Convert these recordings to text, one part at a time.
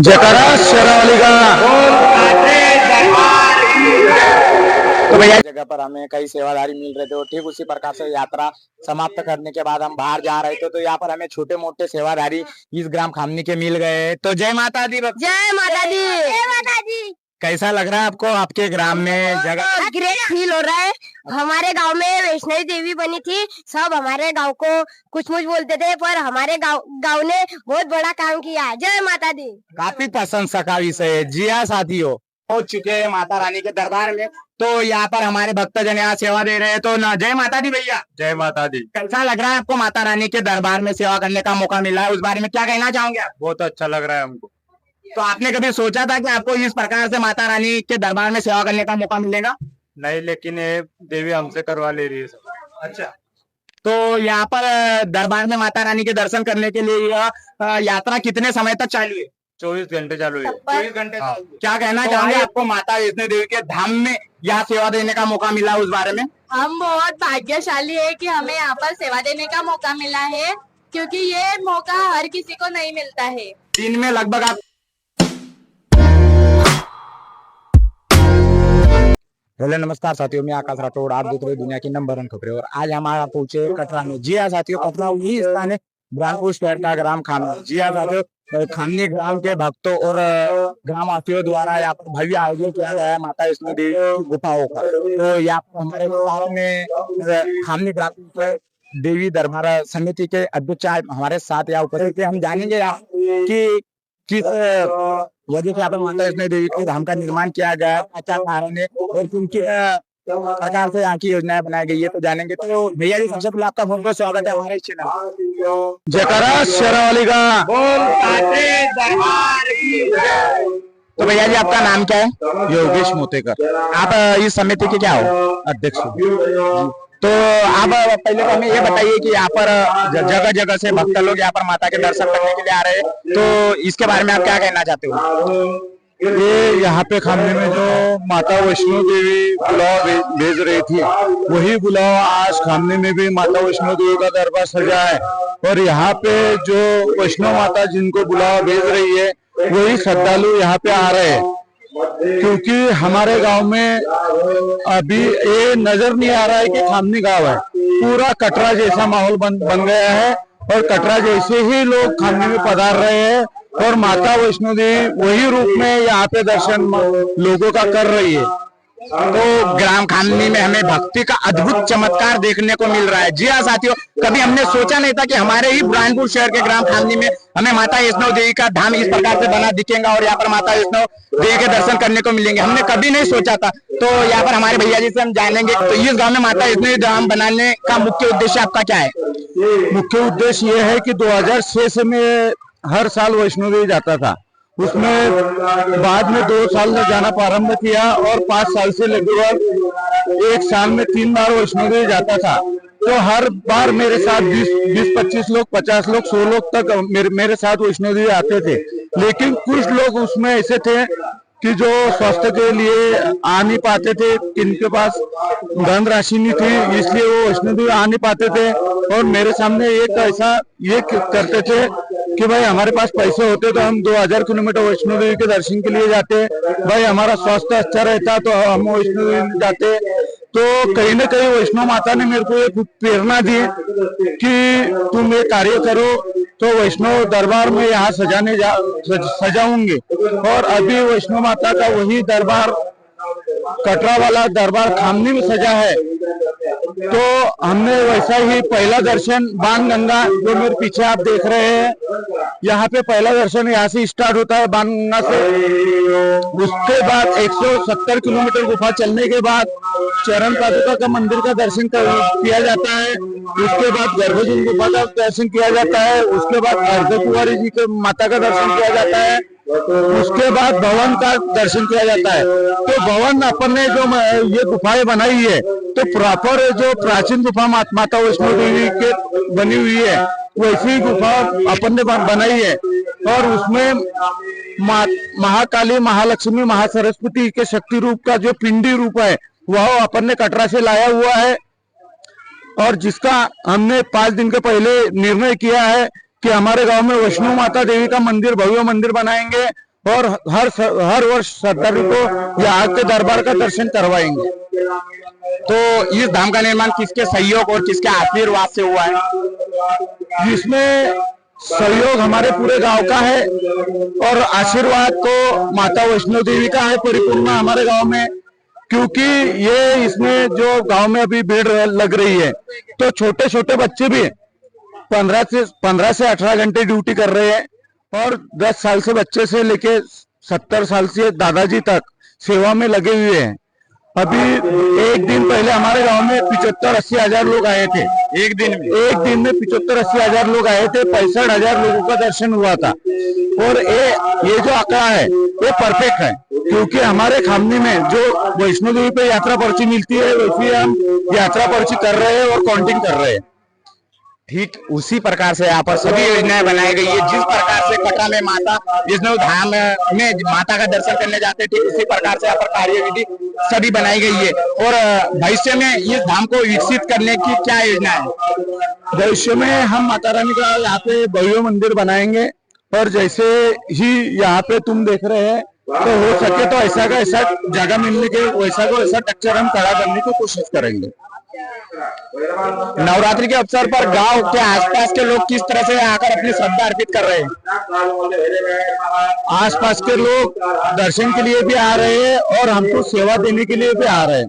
जयकारा शेरावाली का। तो भैया जगह पर हमें कई सेवादारी मिल रहे थे और ठीक उसी प्रकार से यात्रा समाप्त करने के बाद हम बाहर जा रहे थे तो यहाँ पर हमें छोटे मोटे सेवादारी इस ग्राम खामनी के मिल गए। तो जय माता दी। जय माता दी। जय माता दी। कैसा लग रहा है आपको आपके ग्राम में जगह? ग्रेट फील हो रहा है। हमारे गांव में वैष्णवी देवी बनी थी, सब हमारे गांव को कुछ मुझ बोलते थे पर हमारे गांव ने बहुत बड़ा काम किया। जय माता दी। काफी प्रशंसा का विषय है। जी हाँ साथियों, पहुंच चुके हैं माता रानी के दरबार में। तो यहाँ पर हमारे भक्तजन यहाँ सेवा दे रहे हैं। तो ना जय माता दी भैया। जय माता दी। कैसा लग रहा है आपको माता रानी के दरबार में सेवा करने का मौका मिला है, उस बारे में क्या कहना चाहोगे आप? बहुत अच्छा लग रहा है हमको। तो आपने कभी सोचा था कि आपको इस प्रकार से माता रानी के दरबार में सेवा करने का मौका मिलेगा? नहीं, लेकिन ये देवी हमसे करवा ले रही है सब। अच्छा, तो यहाँ पर दरबार में माता रानी के दर्शन करने के लिए यह यात्रा कितने समय तक चालू है? 24 घंटे चालू है। 24 घंटे हाँ। क्या कहना चाहोगे आपको माता वैष्णो देवी के धाम में यहाँ सेवा देने का मौका मिला, उस बारे में? हम बहुत भाग्यशाली है कि हमें यहाँ पर सेवा देने का मौका मिला है, क्योंकि ये मौका हर किसी को नहीं मिलता है। दिन में लगभग आप हेलो नमस्कार साथियों, मैं आकाश राठौड़, आप देख रहे दुनिया की नंबर 1 खबरें। और आज हमारा पहुंचे कटरा में। जी हाँ साथियों, कटरा वही स्थान है बुरहानपुर शहर का ग्राम खामनी। जी हाँ साथियों, खामनी ग्राम के भक्तों और ग्रामवासियों द्वारा यहाँ पर भव्य आयोजन किया गया है माता वैष्णो देवी की गुफाओं का। तो यहाँ पर हमारे गाँव में खामनी ग्राम देवी दरबार समिति के अध्यक्ष हमारे साथ यहाँ उपस्थित थे। हम जानेंगे कि किस वजह से यहाँ पर माता वैष्णो देवी के धाम का निर्माण किया गया है, क्या कारण है और किनके प्रकार से यहाँ की योजनाएं बनाई गई है, तो जानेंगे। तो भैया जी, सबसे पहले आपका बहुत बहुत स्वागत है हमारे चैनल। जयकारा शेरावाली का। तो भैया जी, आपका नाम क्या है? योगेश मोतेकर। आप इस समिति के क्या हो? अध्यक्ष। तो आप पहले तो हमें ये बताइए कि यहाँ पर जगह जगह से भक्त लोग यहाँ पर माता के दर्शन करने के लिए आ रहे हैं, तो इसके बारे में आप क्या कहना चाहते हो? ये यहाँ पे खामने में जो माता वैष्णो देवी बुलावा भेज रही थी, वही बुलावा आज खामने में भी माता वैष्णो देवी का दरबार सजा है। और यहाँ पे जो वैष्णो माता जिनको बुलावा भेज रही है, वही श्रद्धालु यहाँ पे आ रहे हैं। क्योंकि हमारे गांव में अभी ये नजर नहीं आ रहा है कि खामनी गांव है, पूरा कटरा जैसा माहौल बन गया है। और कटरा जैसे ही लोग खामनी में पधार रहे हैं और माता वैष्णो देवी वही रूप में यहाँ पे दर्शन लोगों का कर रही है। तो ग्राम खामनी में हमें भक्ति का अद्भुत चमत्कार देखने को मिल रहा है। जी हाँ साथियों, कभी हमने सोचा नहीं था कि हमारे ही बुरहानपुर शहर के ग्राम खामनी में हमें माता वैष्णो देवी का धाम इस प्रकार से बना दिखेगा और यहाँ पर माता वैष्णो देवी के दर्शन करने को मिलेंगे। हमने कभी नहीं सोचा था। तो यहाँ पर हमारे भैया जी से हम जानेंगे, तो इस गाँव में माता वैष्णो देवी धाम बनाने का मुख्य उद्देश्य आपका क्या है? मुख्य उद्देश्य ये है कि 2006 में हर साल वैष्णो देवी जाता था, उसमें बाद में 2 साल में जाना प्रारंभ किया और 5 साल से लगभग 1 साल में 3 बार वैष्णो देवी जाता था। तो हर बार मेरे साथ 20-25 लोग, 50 लोग, 100 लोग तक मेरे साथ वैष्णो देवी आते थे। लेकिन कुछ लोग उसमें ऐसे थे कि जो स्वास्थ्य के लिए आ नहीं पाते थे, जिनके पास धन राशि नहीं थी, इसलिए वो वैष्णो देवी आ नहीं पाते थे। और मेरे सामने एक ऐसा ये करते थे कि भाई हमारे पास पैसे होते तो हम 2000 किलोमीटर वैष्णो देवी के दर्शन के लिए जाते, भाई हमारा स्वास्थ्य अच्छा रहता तो हम वैष्णो देवी जाते। तो कहीं ना कहीं वैष्णो माता ने मेरे को एक प्रेरणा दी कि तुम ये कार्य करो, तो वैष्णो दरबार में यहाँ सजाऊंगे। और अभी वैष्णो माता का वही दरबार, कटरा वाला दरबार खामनी में सजा है। तो हमने वैसा ही पहला दर्शन बाणगंगा, जो मेरे पीछे आप देख रहे हैं, यहाँ पे पहला दर्शन यहाँ से स्टार्ट होता है बाणगंगा से। उसके बाद 170 किलोमीटर गुफा चलने के बाद चरण पादुका का मंदिर का दर्शन किया जाता है। उसके बाद गर्भजन गुफा का दर्शन किया जाता है। उसके बाद अर्धकुंवारी जी के माता का दर्शन किया जाता है। उसके बाद भवन का दर्शन किया जाता है। तो भवन अपन ने जो ये गुफाएं बनाई है, तो प्रॉपर जो प्राचीन गुफा माता वैष्णो देवी के बनी हुई है, वैसी गुफा अपन ने बनाई है। और उसमें महाकाली, महालक्ष्मी, महासरस्वती के शक्ति रूप का जो पिंडी रूप है, वह अपन ने कटरा से लाया हुआ है। और जिसका हमने 5 दिन के पहले निर्णय किया है कि हमारे गांव में वैष्णो माता देवी का मंदिर, भव्य मंदिर बनाएंगे। और हर वर्ष श्रद्धालु को यहाँ के दरबार का दर्शन करवाएंगे। तो इस धाम का निर्माण किसके सहयोग और किसके आशीर्वाद से हुआ है? जिसमें सहयोग हमारे पूरे गांव का है और आशीर्वाद तो माता वैष्णो देवी का है परिपूर्ण हमारे गांव में, क्योंकि ये इसमें जो गांव में अभी भीड़ लग रही है तो छोटे छोटे बच्चे भी 15 से 18 घंटे ड्यूटी कर रहे हैं और 10 साल से बच्चे से लेके 70 साल से दादाजी तक सेवा में लगे हुए हैं। अभी एक दिन पहले हमारे गांव में 75-80 हजार लोग आए थे। एक दिन में 75-80 हजार लोग आए थे, 65,000 लोगों का दर्शन हुआ था। और ये जो आंकड़ा है ये परफेक्ट है, क्योंकि हमारे खामनी में जो वैष्णो देवी पे यात्रा पर्ची मिलती है वैसी हम यात्रा पर्ची कर रहे हैं और काउंटिंग कर रहे हैं। ठीक उसी प्रकार से यहाँ पर सभी योजनाएं बनाई गई है। जिस प्रकार से कटरा में माता वैष्णो धाम में माता का दर्शन करने जाते हैं, ठीक उसी प्रकार से यहाँ पर कार्यविधि सभी बनाई गई है। और भविष्य में इस धाम को विकसित करने की क्या योजना है? भविष्य में हम माता रानी का यहाँ पे भव्य मंदिर बनाएंगे और जैसे ही यहाँ पे तुम देख रहे हैं तो हो सके तो ऐसा का ऐसा जगह मिलने के वैसा को ऐसा स्ट्रक्चर हम खड़ा करने की कोशिश करेंगे। नवरात्रि के अवसर पर गांव के आसपास के लोग किस तरह से आकर अपनी श्रद्धा अर्पित कर रहे हैं? आसपास के लोग दर्शन के लिए भी आ रहे हैं और हमको सेवा देने के लिए भी आ रहे हैं।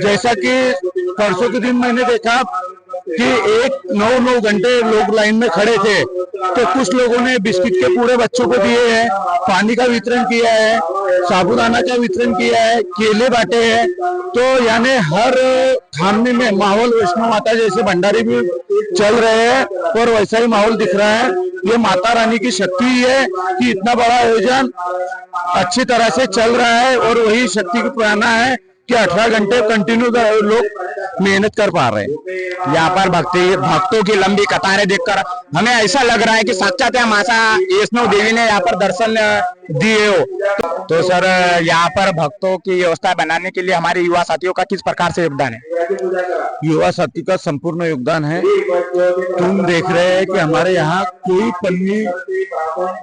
जैसा कि परसों के दिन मैंने देखा कि 9 घंटे लोग लाइन में खड़े थे, तो कुछ लोगों ने बिस्किट के पूरे बच्चों को दिए हैं, पानी का वितरण किया है, साबुदाना का वितरण किया है, केले बांटे हैं। तो यानी हर खामने में माहौल वैष्णो माता जैसे भंडारे भी चल रहे हैं और वैसा ही माहौल दिख रहा है। ये माता रानी की शक्ति है कि इतना बड़ा आयोजन अच्छी तरह से चल रहा है और वही शक्ति की प्रेरणा है कि 18 घंटे कंटिन्यू लोग मेहनत कर पा रहे हैं। यहाँ पर भक्तों की लंबी कतारें देखकर हमें ऐसा लग रहा है कि साक्षात माता वैष्णो देवी ने यहाँ पर दर्शन दिए हो। तो सर, यहाँ पर भक्तों की व्यवस्था बनाने के लिए हमारे युवा साथियों का किस प्रकार से योगदान है? युवा साथी का संपूर्ण योगदान है। तुम देख रहे हैं कि हमारे यहाँ कोई पन्नी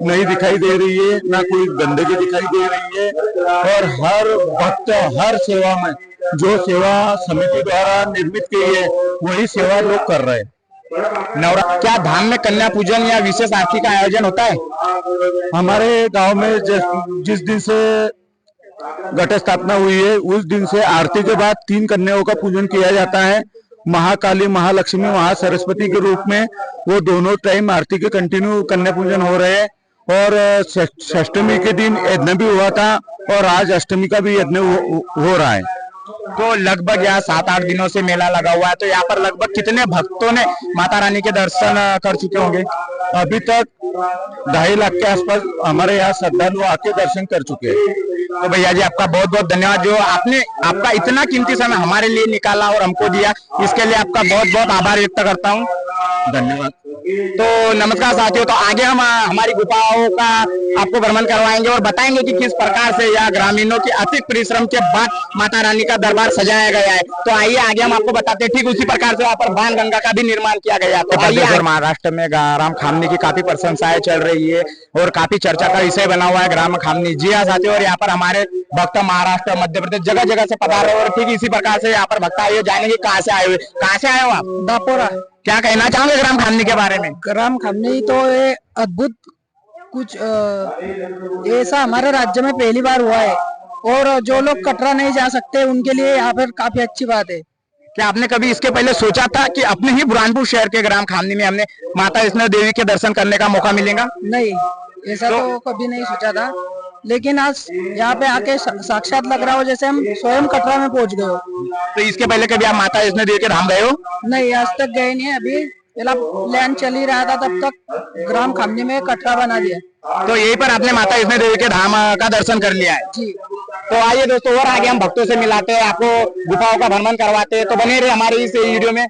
नहीं दिखाई दे रही है, ना कोई गंदगी दिखाई दे रही है और हर भक्त हर सेवा में जो सेवा समिति द्वारा निर्मित की है वही सेवा लोग कर रहे हैं। क्या धाम में कन्या पूजन या विशेष आरती का आयोजन होता है? हमारे गांव में जिस दिन से घट स्थापना हुई है उस दिन से आरती के बाद 3 कन्याओं का पूजन किया जाता है। महाकाली, महालक्ष्मी, महासरस्वती के रूप में वो दोनों टाइम आरती के कंटिन्यू कन्या पूजन हो रहे हैं। और षष्टमी के दिन यज्ञ भी हुआ था और आज अष्टमी का भी यज्ञ हो रहा है। तो लगभग यहाँ 7-8 दिनों से मेला लगा हुआ है, तो यहाँ पर लगभग कितने भक्तों ने माता रानी के दर्शन कर चुके होंगे? अभी तक 2.5 लाख के आसपास हमारे यहाँ श्रद्धालु आके दर्शन कर चुके हैं। तो भैया जी, आपका बहुत बहुत धन्यवाद, जो आपने आपका इतना कीमती समय हमारे लिए निकाला और हमको दिया, इसके लिए आपका बहुत बहुत आभार व्यक्त करता हूँ। धन्यवाद। तो नमस्कार साथियों, तो आगे हम हमारी गुफाओं का आपको भ्रमण करवाएंगे और बताएंगे कि किस प्रकार से यह ग्रामीणों के अतिक परिश्रम के बाद माता रानी का दरबार सजाया गया है। तो आइए आगे हम आपको बताते हैं। ठीक उसी प्रकार से वहाँ पर बाण गंगा का भी निर्माण किया गया है। तो आइए, महाराष्ट्र में ग्राम खामनी की काफी प्रशंसाएं चल रही है और काफी चर्चा का विषय बना हुआ है ग्राम खामनी। जी हाँ साथियों, और यहाँ पर हमारे भक्त महाराष्ट्र, मध्य प्रदेश जगह जगह से पधारे और ठीक इसी प्रकार से यहाँ पर भक्त आए, जानेंगे कहाँ से आए हुए। कहाँ से आए हो आप? दापोरा। क्या कहना चाहोगे ग्राम खामनी के बारे में? ग्राम खामनी तो ये अद्भुत कुछ ऐसा हमारे राज्य में पहली बार हुआ है और जो लोग कटरा नहीं जा सकते उनके लिए यहाँ पर काफी अच्छी बात है। क्या आपने कभी इसके पहले सोचा था कि अपने ही बुरहानपुर शहर के ग्राम खामनी में हमने माता वैष्णो देवी के दर्शन करने का मौका मिलेगा? नहीं, ऐसा तो कभी नहीं सोचा था, लेकिन आज यहाँ पे आके साक्षात लग रहा हो जैसे हम स्वयं कटरा में पहुँच गए हो। तो इसके पहले कभी आप माता वैष्णो देवी के धाम गए हो? नहीं, आज तक गए नहीं। अभी पहला प्लान चल ही रहा था, तब तक ग्राम खामनी में कटरा बना दिया। तो यहीं पर आपने माता वैष्णो देवी के धाम का दर्शन कर लिया है जी। तो आइए दोस्तों, और आगे हम भक्तों से मिलाते हैं, आपको गुफाओं का भ्रमण करवाते हैं। तो बने रहे हमारे इस वीडियो में।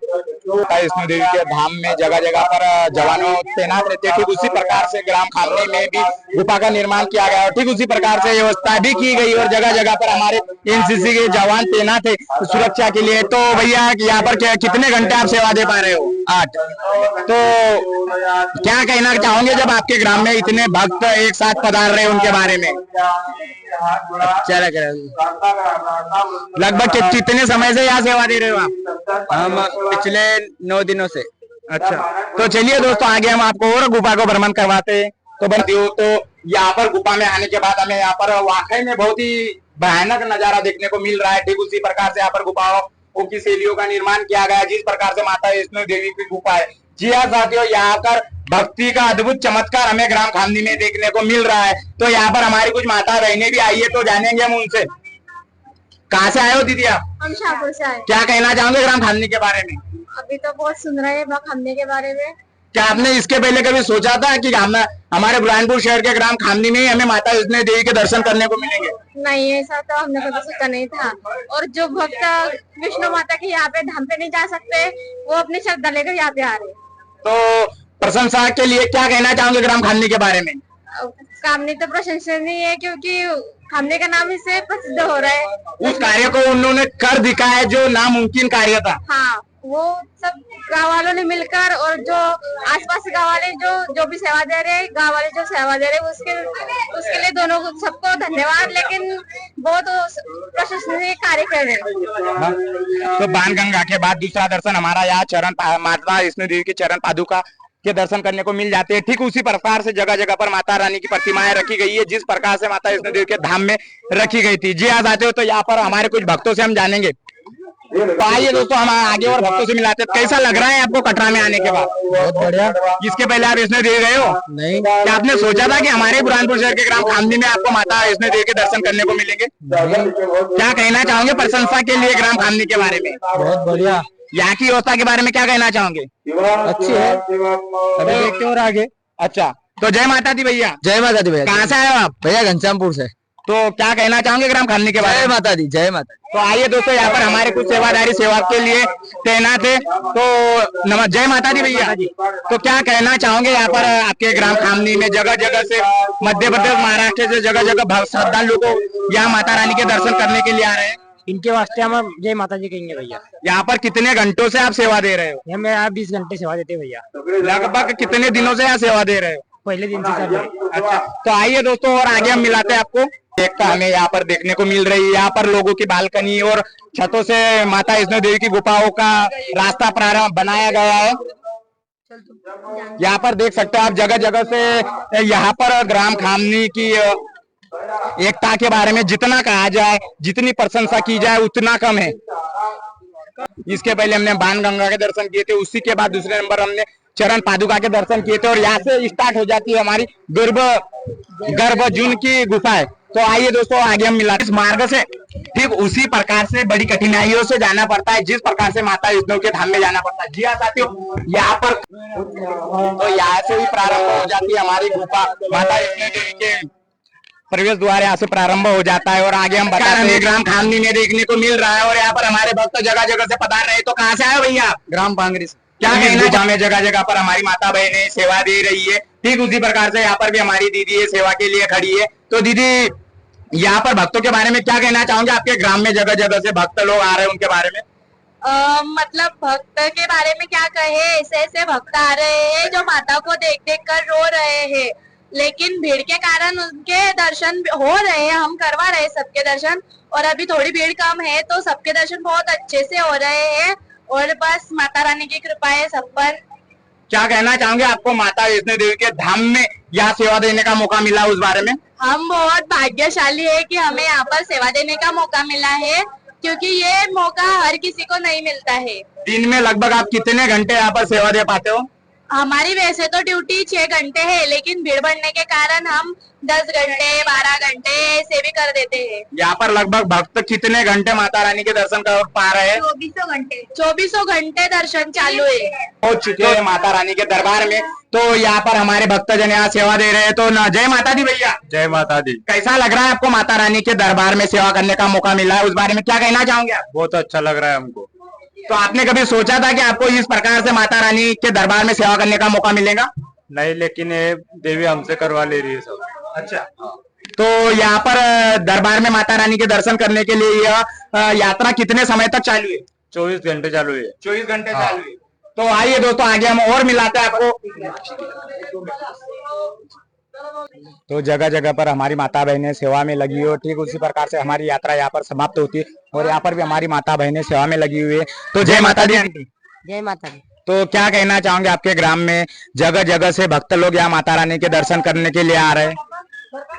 वैष्णो देवी के धाम में जगह जगह पर जवानों तैनात रहते हैं, ठीक उसी प्रकार से ग्राम खामनी में भी गुफा का निर्माण किया गया और ठीक उसी प्रकार से व्यवस्था भी की गई और जगह जगह पर हमारे एनसीसी के जवान तैनात है सुरक्षा के लिए। तो भैया यहाँ पर कितने घंटे आप सेवा दे पा रहे हो? 8। तो क्या कहना चाहोगे जब आपके ग्राम में इतने भक्त एक साथ पधार रहे हैं उनके बारे में? अच्छा लग रहा है। लगभग कितने समय से यहाँ सेवा दे रहे हो आप? हम पिछले 9 दिनों से। अच्छा, तो चलिए दोस्तों आगे हम आपको और गुफा को भ्रमण करवाते हैं। तो बंदियों, तो यहाँ पर गुफा में आने के बाद हमें यहाँ पर वाकई में बहुत ही भयानक नजारा देखने को मिल रहा है। ठीक उसी प्रकार से यहाँ पर गुफाओं की शैलियों का निर्माण किया गया है जिस प्रकार से माता वैष्णो देवी की गुफा है। जी हाँ साथियों, यहाँ पर भक्ति का अद्भुत चमत्कार हमें ग्राम खामनी में देखने को मिल रहा है। तो यहाँ पर हमारी कुछ माता बहनें भी आई है, तो जानेंगे हम उनसे। कहाँ से आए हो दीदी आप? हम शाहपुर से आए। क्या कहना चाहोगे ग्राम खामनी के बारे में? अभी तो बहुत सुन रहे हैं खामने के बारे में। क्या आपने इसके पहले कभी सोचा था कि हमारे बुरहानपुर शहर के ग्राम खामनी में ही हमें माता वैष्णो देवी के दर्शन करने को मिलेंगे? नहीं, ऐसा तो हमने कभी सोचा नहीं था। और जो भक्त विष्णु माता के यहाँ पे धाम पे नहीं जा सकते, वो अपनी श्रद्धा लेकर यहाँ पे आ रहे हैं। तो प्रशंसा के लिए क्या कहना चाहोगे ग्राम खामनी के बारे में? खामनी तो प्रशंसनीय है क्योंकि खामनी का नाम इससे प्रसिद्ध हो रहा है। उस कार्य को उन्होंने कर दिखाया जो नामुमकिन कार्य था। हाँ, वो सब गांव वालों ने मिलकर और जो आसपास गांव वाले जो भी सेवा दे रहे हैं, गांव वाले जो सेवा दे रहे हैं, उसके लिए दोनों सबको धन्यवाद। लेकिन बहुत प्रशंसनीय कार्य कर रहे हैं। तो बाणगंगा के बाद दूसरा दर्शन हमारा यहाँ माता वैष्णो देवी के चरण पादुका के दर्शन करने को मिल जाते हैं। ठीक उसी प्रकार से जगह जगह पर माता रानी की प्रतिमाएं रखी गई है जिस प्रकार से माता वैष्णो देवी के धाम में रखी गई थी। जी हाँ साथियों, तो यहाँ पर हमारे कुछ भक्तों से हम जानेंगे। तो आइए दोस्तों, हम आगे और भक्तों से मिलाते हैं। कैसा लग रहा है आपको कटरा में आने के बाद? बहुत बढ़िया। इसके पहले आप वैष्णो देवी गए हो? नहीं। क्या आपने सोचा था कि हमारे बुरहानपुर शहर के ग्राम खामनी में आपको माता वैष्णो देवी के दर्शन करने को मिलेंगे? क्या कहना चाहोगे प्रशंसा के लिए ग्राम खामनी के बारे में? बहुत बढ़िया। यहाँ की व्यवस्था के बारे में क्या कहना चाहोगे? अच्छी है, अभी देखते और आगे। अच्छा, तो जय माता दी भैया। जय माता दी भैया। कहाँ से आए हो आप? भैया घनश्यामपुर से। तो क्या कहना चाहोगे ग्राम खामनी के बारे जय में? माता दी, जय माता दी। तो आइए दोस्तों, यहाँ पर हमारे कुछ सेवादारी सेवा के लिए तैनात है। तो जय माता दी भैया। तो क्या कहना चाहोगे यहाँ पर आपके ग्राम खामनी में जगह जगह से मध्य प्रदेश महाराष्ट्र से जगह जगह श्रद्धालु को यहाँ माता रानी के दर्शन करने के लिए आ रहे हैं? इनके वास्ते हम जय माता जी कहेंगे भैया। यहाँ पर कितने घंटों से आप सेवा दे रहे हो? हमें यहाँ 20 घंटे सेवा देते हैं भैया। लगभग कितने दिनों से यहाँ सेवा दे रहे हो? पहले दिन से कर रहे हैं। अच्छा, तो आइए दोस्तों और आगे हम मिलाते हैं आपको। देखता हमें यहाँ पर देखने को मिल रही है, यहाँ पर लोगों की बालकनी और छतों से माता वैष्णो देवी की गुफाओं का रास्ता प्रारंभ बनाया गया है। यहाँ पर देख सकते हो आप जगह जगह से यहाँ पर ग्राम खामनी की एकता के बारे में जितना कहा जाए, जितनी प्रशंसा की जाए उतना कम है। इसके पहले हमने बाणगंगा के दर्शन किए थे, उसी के बाद दूसरे नंबर हमने चरण पादुका के दर्शन किए थे और यहाँ से स्टार्ट हो जाती है हमारी गर्भजून की गुफा है। तो आइए दोस्तों आगे हम मिलाते इस मार्ग से। ठीक उसी प्रकार से बड़ी कठिनाइयों से जाना पड़ता है जिस प्रकार से माता वैष्णो के धाम में जाना पड़ता है। जी हाँ साथियों, यहाँ पर तो यहाँ से ही प्रारंभ हो जाती है हमारी गुफा। माता वैष्णो देवी के प्रवेश द्वार यहाँ से प्रारंभ हो जाता है और आगे हम बता रहे हैं ग्राम खामनी में देखने को मिल रहा है और यहाँ पर हमारे भक्त जगह जगह से पधार रहे हैं। तो कहाँ से आए भैया? ग्राम पांगरी से। क्या कहना चाहे जगह जगह पर हमारी माता बहनें सेवा दे रही है, ठीक उसी प्रकार से यहाँ पर भी हमारी दीदी सेवा के लिए खड़ी है। तो दीदी, यहाँ पर भक्तों के बारे में क्या कहना चाहोगे? आपके ग्राम में जगह जगह से भक्त लोग आ रहे हैं, उनके बारे में? मतलब भक्त के बारे में क्या कहे, ऐसे ऐसे भक्त आ रहे हैं जो माता को देख देख कर रो रहे हैं, लेकिन भीड़ के कारण उनके दर्शन हो रहे हैं, हम करवा रहे हैं सबके दर्शन। और अभी थोड़ी भीड़ कम है तो सबके दर्शन बहुत अच्छे से हो रहे हैं और बस माता रानी की कृपा है सब पर। क्या कहना चाहोगे आपको माता वैष्णो देवी के धाम में यहाँ सेवा देने का मौका मिला, उस बारे में? हम बहुत भाग्यशाली है कि हमें यहाँ पर सेवा देने का मौका मिला है, क्योंकि ये मौका हर किसी को नहीं मिलता है। दिन में लगभग आप कितने घंटे यहाँ पर सेवा दे पाते हो? हमारी वैसे तो ड्यूटी 6 घंटे है, लेकिन भीड़ बढ़ने के कारण हम 10 घंटे 12 घंटे ऐसे भी कर देते हैं। यहाँ पर लगभग भक्त कितने घंटे माता रानी के दर्शन कर पा रहे हैं? 2400 घंटे दर्शन चालू है। पहुंच चुके हैं माता रानी के दरबार में। तो यहाँ पर हमारे भक्तजन यहाँ सेवा दे रहे हैं। तो न जय माता दी भैया। जय माता दी। कैसा लग रहा है आपको माता रानी के दरबार में सेवा करने का मौका मिला है, उस बारे में क्या कहना चाहोगे आप? बहुत अच्छा लग रहा है हमको। तो आपने कभी सोचा था कि आपको इस प्रकार से माता रानी के दरबार में सेवा करने का मौका मिलेगा? नहीं, लेकिन ये देवी हमसे करवा ले रही है सब। अच्छा। तो यहाँ पर दरबार में माता रानी के दर्शन करने के लिए यह यात्रा कितने समय तक चालू है? 24 घंटे चालू है। 24 घंटे चालू है। तो आइए दोस्तों, आगे हम और मिलाते हैं आपको। तो जगह जगह पर हमारी माता बहनें सेवा में लगी हुई है, ठीक उसी प्रकार से हमारी यात्रा यहाँ पर समाप्त होती है और यहाँ पर भी हमारी माता बहनें सेवा में लगी हुई है। तो जय माता दी आंटी। जय माता दी। तो क्या कहना चाहोगे, आपके ग्राम में जगह जगह से भक्त लोग यहाँ माता रानी के दर्शन करने के लिए आ रहे हैं?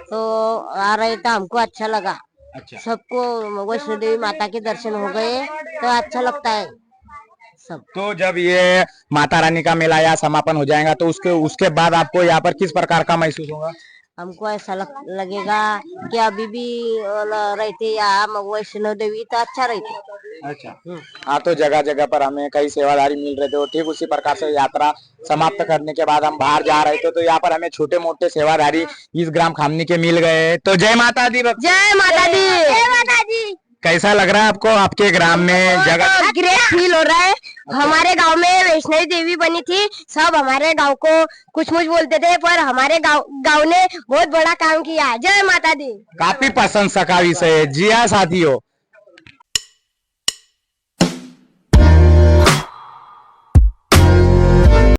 तो आ रहे तो हमको अच्छा लगा। अच्छा। सबको वैष्णो देवी माता के दर्शन हो गए तो अच्छा लगता है सब। तो जब ये माता रानी का मेला यहाँ समापन हो जाएगा तो उसके बाद आपको यहाँ पर किस प्रकार का महसूस होगा? हमको ऐसा लगेगा कि अभी भी रहते यहाँ वैष्णो देवी तो अच्छा रहते। अच्छा। हाँ, तो जगह जगह पर हमें कई सेवादारी मिल रहे थे और ठीक उसी प्रकार से यात्रा समाप्त करने के बाद हम बाहर जा रहे थे तो यहाँ पर हमें छोटे मोटे सेवादारी इस ग्राम खामनी के मिल गए। तो जय माता दी। जय माता दी। जय माता दी। कैसा लग रहा है आपको आपके ग्राम में जगह? ग्रेट फील हो रहा है। हमारे गांव में वैष्णवी देवी बनी थी, सब हमारे गांव को कुछ मुझ बोलते थे पर हमारे गांव ने बहुत बड़ा काम किया। जय माता दी। काफी प्रशंसा का विषय है। जी हाँ साथियों,